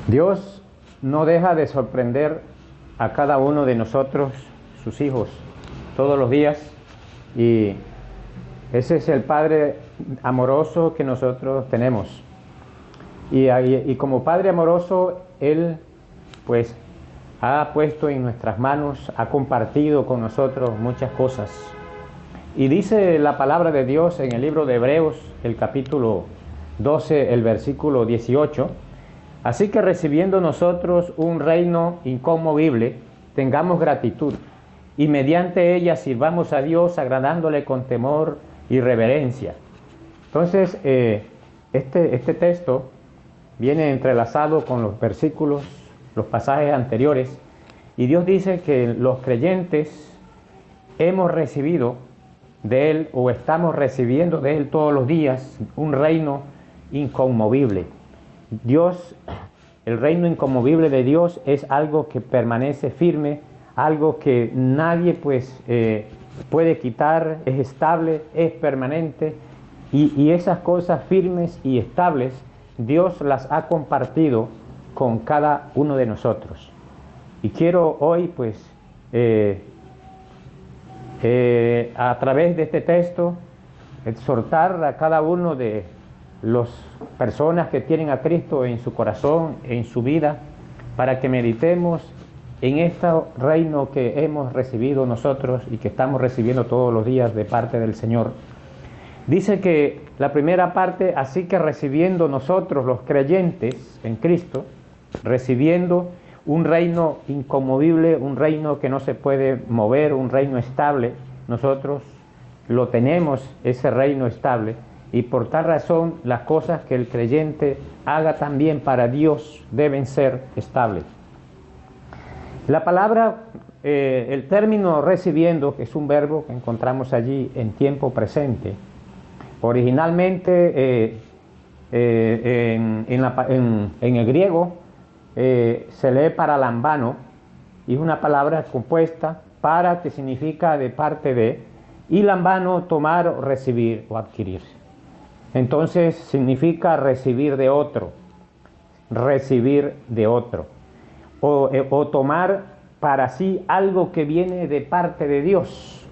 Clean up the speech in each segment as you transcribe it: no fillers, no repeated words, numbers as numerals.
Dios no deja de sorprender a cada uno de nosotros, sus hijos, todos los días, y ese es el Padre amoroso que nosotros tenemos. Y como Padre amoroso, Él pues ha puesto en nuestras manos, ha compartido con nosotros muchas cosas. Y dice la palabra de Dios en el libro de Hebreos, el capítulo 12, el versículo 18, así que recibiendo nosotros un reino inconmovible, tengamos gratitud, y mediante ella sirvamos a Dios agradándole con temor y reverencia. Entonces, este texto viene entrelazado con los versículos, los pasajes anteriores, y Dios dice que los creyentes hemos recibido de Él, o estamos recibiendo de Él todos los días, un reino inconmovible. Dios, el reino inconmovible de Dios es algo que permanece firme, algo que nadie puede quitar, es estable, es permanente, y esas cosas firmes y estables Dios las ha compartido con cada uno de nosotros. Y quiero hoy a través de este texto exhortar a cada uno de las personas que tienen a Cristo en su corazón, en su vida, para que meditemos en este reino que hemos recibido nosotros y que estamos recibiendo todos los días de parte del Señor. Dice que la primera parte, así que recibiendo nosotros los creyentes en Cristo, recibiendo un reino inconmovible, un reino que no se puede mover, un reino estable, nosotros lo tenemos, ese reino estable, y por tal razón las cosas que el creyente haga también para Dios deben ser estables. La palabra, el término recibiendo, que es un verbo que encontramos allí en tiempo presente, originalmente en el griego se lee paralambano, y es una palabra compuesta para, que significa de parte de, y lambano, tomar, recibir o adquirir. Entonces significa recibir de otro, o tomar para sí algo que viene de parte de Dios.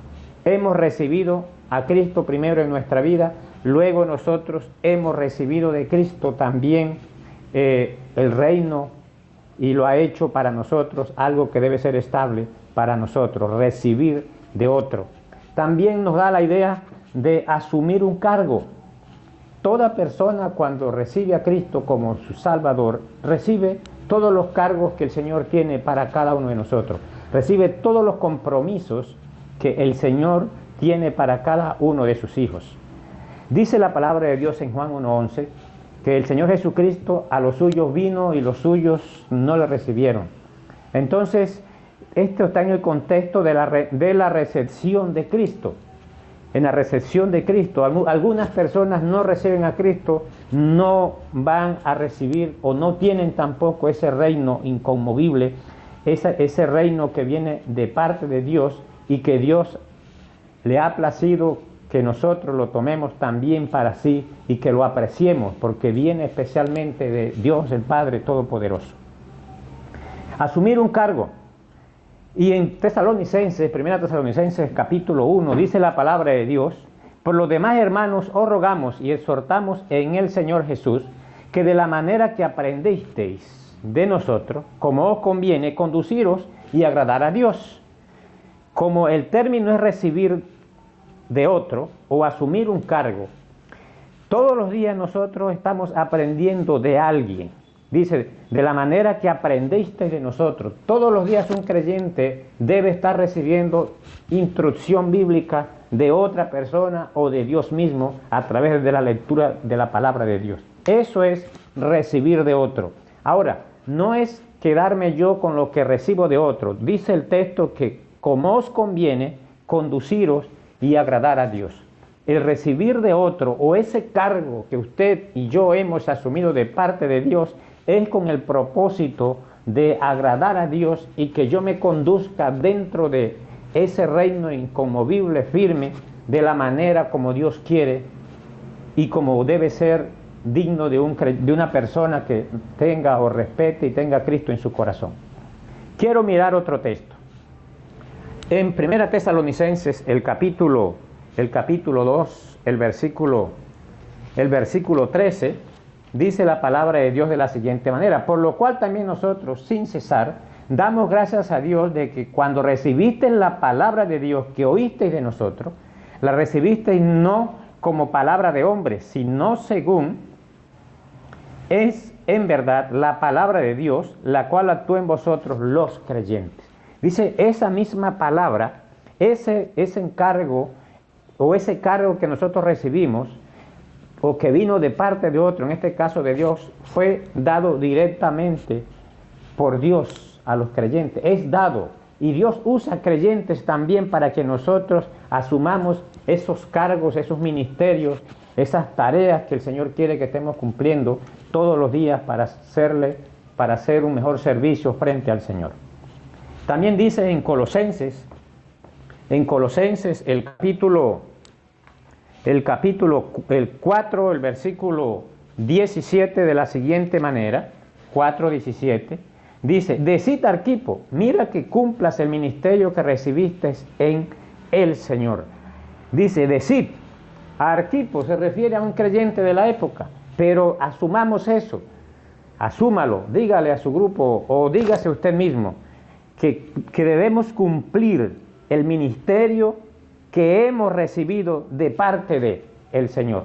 Hemos recibido a Cristo primero en nuestra vida, luego nosotros hemos recibido de Cristo también el reino, y lo ha hecho para nosotros algo que debe ser estable para nosotros, recibir de otro. También nos da la idea de asumir un cargo. Toda persona, cuando recibe a Cristo como su Salvador, recibe todos los cargos que el Señor tiene para cada uno de nosotros, recibe todos los compromisos que el Señor tiene para cada uno de sus hijos. Dice la palabra de Dios en Juan 1:11 que el Señor Jesucristo a los suyos vino y los suyos no le recibieron. Entonces, esto está en el contexto de la recepción de Cristo. En la recepción de Cristo, algunas personas no reciben a Cristo, no van a recibir o no tienen tampoco ese reino inconmovible, ese reino que viene de parte de Dios y que Dios le ha placido que nosotros lo tomemos también para sí y que lo apreciemos, porque viene especialmente de Dios el Padre Todopoderoso. Asumir un cargo. Y en Tesalonicenses, 1 Tesalonicenses capítulo 1, dice la palabra de Dios: por lo demás, hermanos, os rogamos y exhortamos en el Señor Jesús, que de la manera que aprendisteis de nosotros, como os conviene, conduciros y agradar a Dios. Como el término es recibir de otro o asumir un cargo, todos los días nosotros estamos aprendiendo de alguien. Dice, de la manera que aprendisteis de nosotros. Todos los días un creyente debe estar recibiendo instrucción bíblica de otra persona o de Dios mismo a través de la lectura de la palabra de Dios. Eso es recibir de otro. Ahora, no es quedarme yo con lo que recibo de otro. Dice el texto que como os conviene, conduciros y agradar a Dios. El recibir de otro, o ese cargo que usted y yo hemos asumido de parte de Dios, es con el propósito de agradar a Dios y que yo me conduzca dentro de ese reino inconmovible, firme, de la manera como Dios quiere y como debe ser digno de una persona que tenga o respete y tenga a Cristo en su corazón. Quiero mirar otro texto. En 1 Tesalonicenses, el capítulo 2, el versículo 13, dice la palabra de Dios de la siguiente manera: por lo cual también nosotros, sin cesar, damos gracias a Dios de que cuando recibisteis la palabra de Dios que oísteis de nosotros, la recibisteis no como palabra de hombres, sino según es en verdad la palabra de Dios, la cual actúa en vosotros los creyentes. Dice, esa misma palabra, ese encargo o ese cargo que nosotros recibimos o que vino de parte de otro, en este caso de Dios, fue dado directamente por Dios a los creyentes. Es dado, y Dios usa creyentes también para que nosotros asumamos esos cargos, esos ministerios, esas tareas que el Señor quiere que estemos cumpliendo todos los días para hacer un mejor servicio frente al Señor. También dice en Colosenses el capítulo 4, el versículo 17 de la siguiente manera, 4:17, dice, decid a Arquipo, mira que cumplas el ministerio que recibiste en el Señor. Dice, decid, a Arquipo se refiere a un creyente de la época, pero asumamos eso, asúmalo, dígale a su grupo o dígase usted mismo, que debemos cumplir el ministerio que hemos recibido de parte de el Señor.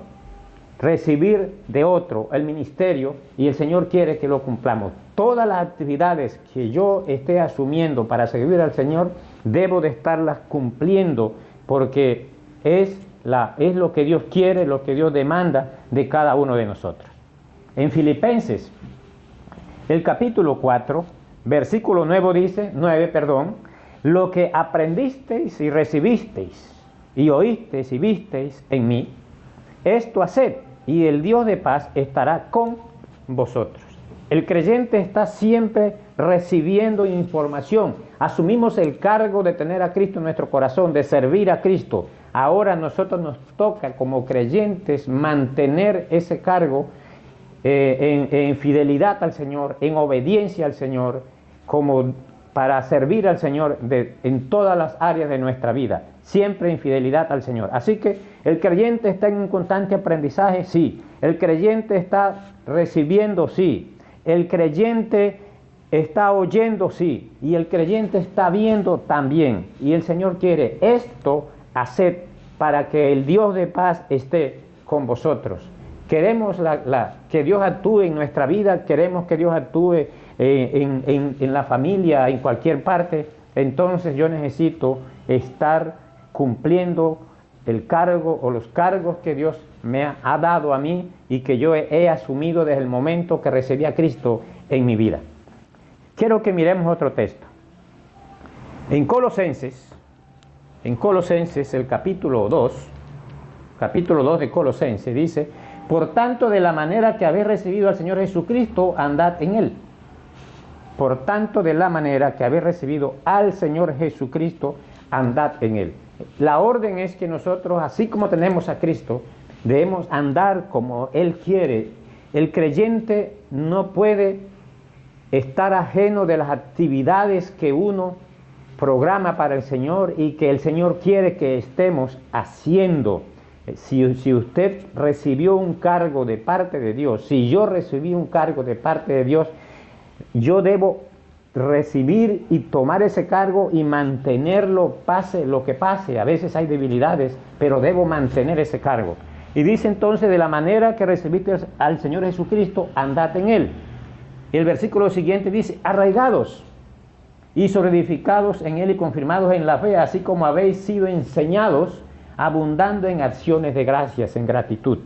Recibir de otro el ministerio, y el Señor quiere que lo cumplamos. Todas las actividades que yo esté asumiendo para servir al Señor, debo de estarlas cumpliendo, porque es lo que Dios quiere, lo que Dios demanda de cada uno de nosotros. En Filipenses, el capítulo 4, versículo 9 dice, lo que aprendisteis y recibisteis y oísteis y visteis en mí, esto haced, y el Dios de paz estará con vosotros. El creyente está siempre recibiendo información. Asumimos el cargo de tener a Cristo en nuestro corazón, de servir a Cristo. Ahora a nosotros nos toca como creyentes mantener ese cargo en fidelidad al Señor, en obediencia al Señor, como para servir al Señor en todas las áreas de nuestra vida, siempre en fidelidad al Señor. Así que el creyente está en un constante aprendizaje, sí. El creyente está recibiendo, sí. El creyente está oyendo, sí. Y el creyente está viendo también. Y el Señor quiere esto hacer para que el Dios de paz esté con vosotros. Queremos que Dios actúe en nuestra vida, queremos que Dios actúe en la familia, en cualquier parte. Entonces yo necesito estar cumpliendo el cargo o los cargos que Dios me ha dado a mí y que yo he asumido desde el momento que recibí a Cristo en mi vida. Quiero que miremos otro texto. En Colosenses, el capítulo 2 de Colosenses dice, por tanto, de la manera que habéis recibido al Señor Jesucristo, andad en Él. Por tanto, de la manera que habéis recibido al Señor Jesucristo, andad en Él. La orden es que nosotros, así como tenemos a Cristo, debemos andar como Él quiere. El creyente no puede estar ajeno de las actividades que uno programa para el Señor y que el Señor quiere que estemos haciendo. Si usted recibió un cargo de parte de Dios, si yo recibí un cargo de parte de Dios, yo debo recibir y tomar ese cargo y mantenerlo, pase lo que pase. A veces hay debilidades, pero debo mantener ese cargo. Y dice entonces, de la manera que recibiste al Señor Jesucristo, andad en Él. Y el versículo siguiente dice, arraigados y solidificados en Él y confirmados en la fe, así como habéis sido enseñados, abundando en acciones de gracias, en gratitud.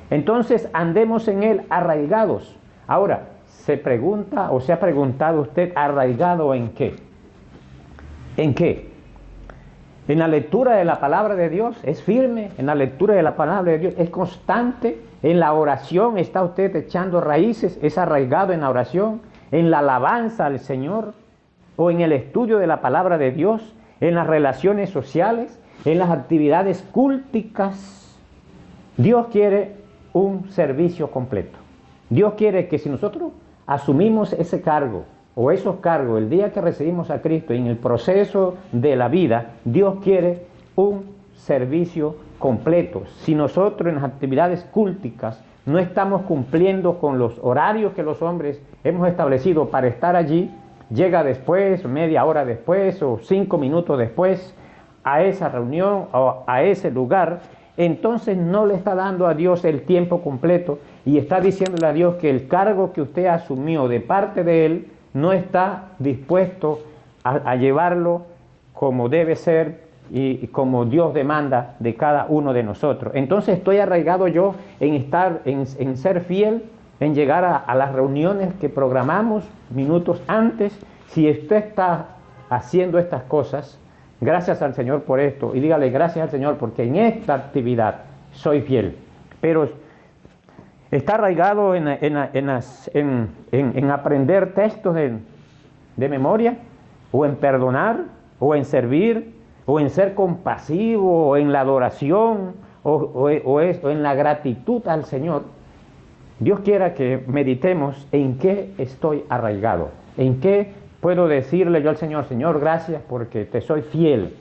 Entonces andemos en Él arraigados. Ahora, se pregunta o se ha preguntado usted, ¿arraigado en qué? ¿En qué? En la lectura de la palabra de Dios, ¿es firme? En la lectura de la palabra de Dios, ¿es constante? En la oración, ¿está usted echando raíces? ¿Es arraigado en la oración? ¿En la alabanza al Señor? ¿O en el estudio de la palabra de Dios? ¿En las relaciones sociales? ¿En las actividades culticas? Dios quiere un servicio completo. Dios quiere que si nosotros asumimos ese cargo o esos cargos el día que recibimos a Cristo en el proceso de la vida, Dios quiere un servicio completo. Si nosotros en las actividades culticas no estamos cumpliendo con los horarios que los hombres hemos establecido para estar allí, llega después, media hora después o 5 minutos después a esa reunión o a ese lugar, entonces no le está dando a Dios el tiempo completo y está diciéndole a Dios que el cargo que usted asumió de parte de Él no está dispuesto a llevarlo como debe ser y como Dios demanda de cada uno de nosotros. Entonces estoy arraigado yo en ser fiel, en llegar a las reuniones que programamos minutos antes. Si usted está haciendo estas cosas, gracias al Señor por esto, y dígale gracias al Señor porque en esta actividad soy fiel. Pero está arraigado en aprender textos de memoria, o en perdonar, o en servir, o en ser compasivo, o en la adoración, o en la gratitud al Señor. Dios quiera que meditemos en qué estoy arraigado, en qué puedo decirle yo al Señor: Señor, gracias porque te soy fiel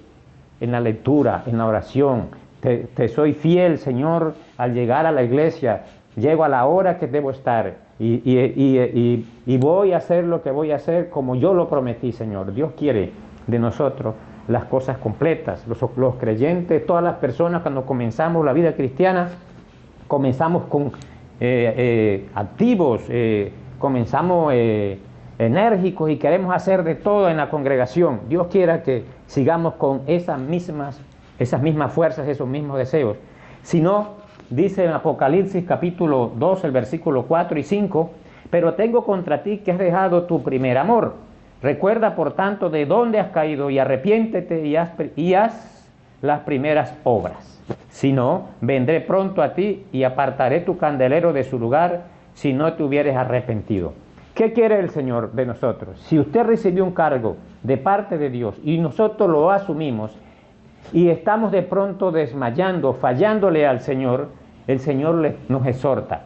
en la lectura, en la oración, te soy fiel, Señor, al llegar a la iglesia, llego a la hora que debo estar y voy a hacer lo que voy a hacer como yo lo prometí, Señor. Dios quiere de nosotros las cosas completas. Los creyentes, todas las personas, cuando comenzamos la vida cristiana, comenzamos con activos, comenzamos enérgicos y queremos hacer de todo en la congregación. Dios quiera que sigamos con esas mismas fuerzas, esos mismos deseos. Si no, dice en Apocalipsis capítulo 2, el versículo 4 y 5, pero tengo contra ti que has dejado tu primer amor. Recuerda, por tanto, de dónde has caído y arrepiéntete y haz las primeras obras. Si no, vendré pronto a ti y apartaré tu candelero de su lugar si no te hubieres arrepentido. ¿Qué quiere el Señor de nosotros? Si usted recibió un cargo de parte de Dios y nosotros lo asumimos y estamos de pronto desmayando, fallándole al Señor, el Señor nos exhorta.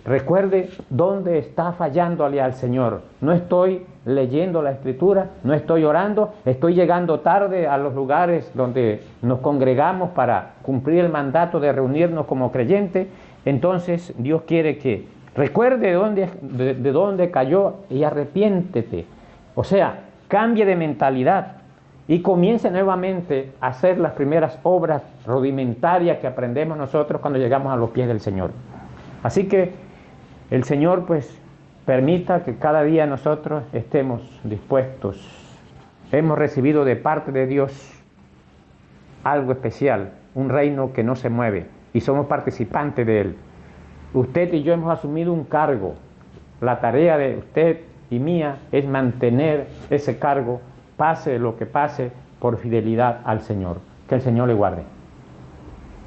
Recuerde dónde está fallándole al Señor. No estoy leyendo la Escritura, no estoy orando, estoy llegando tarde a los lugares donde nos congregamos para cumplir el mandato de reunirnos como creyentes. Entonces Dios quiere que recuerde de dónde cayó y arrepiéntete. O sea, cambie de mentalidad y comience nuevamente a hacer las primeras obras rudimentarias que aprendemos nosotros cuando llegamos a los pies del Señor. Así que el Señor pues permita que cada día nosotros estemos dispuestos. Hemos recibido de parte de Dios algo especial, un reino que no se mueve y somos participantes de Él. Usted y yo hemos asumido un cargo. La tarea de usted y mía es mantener ese cargo, pase lo que pase, por fidelidad al Señor. Que el Señor le guarde.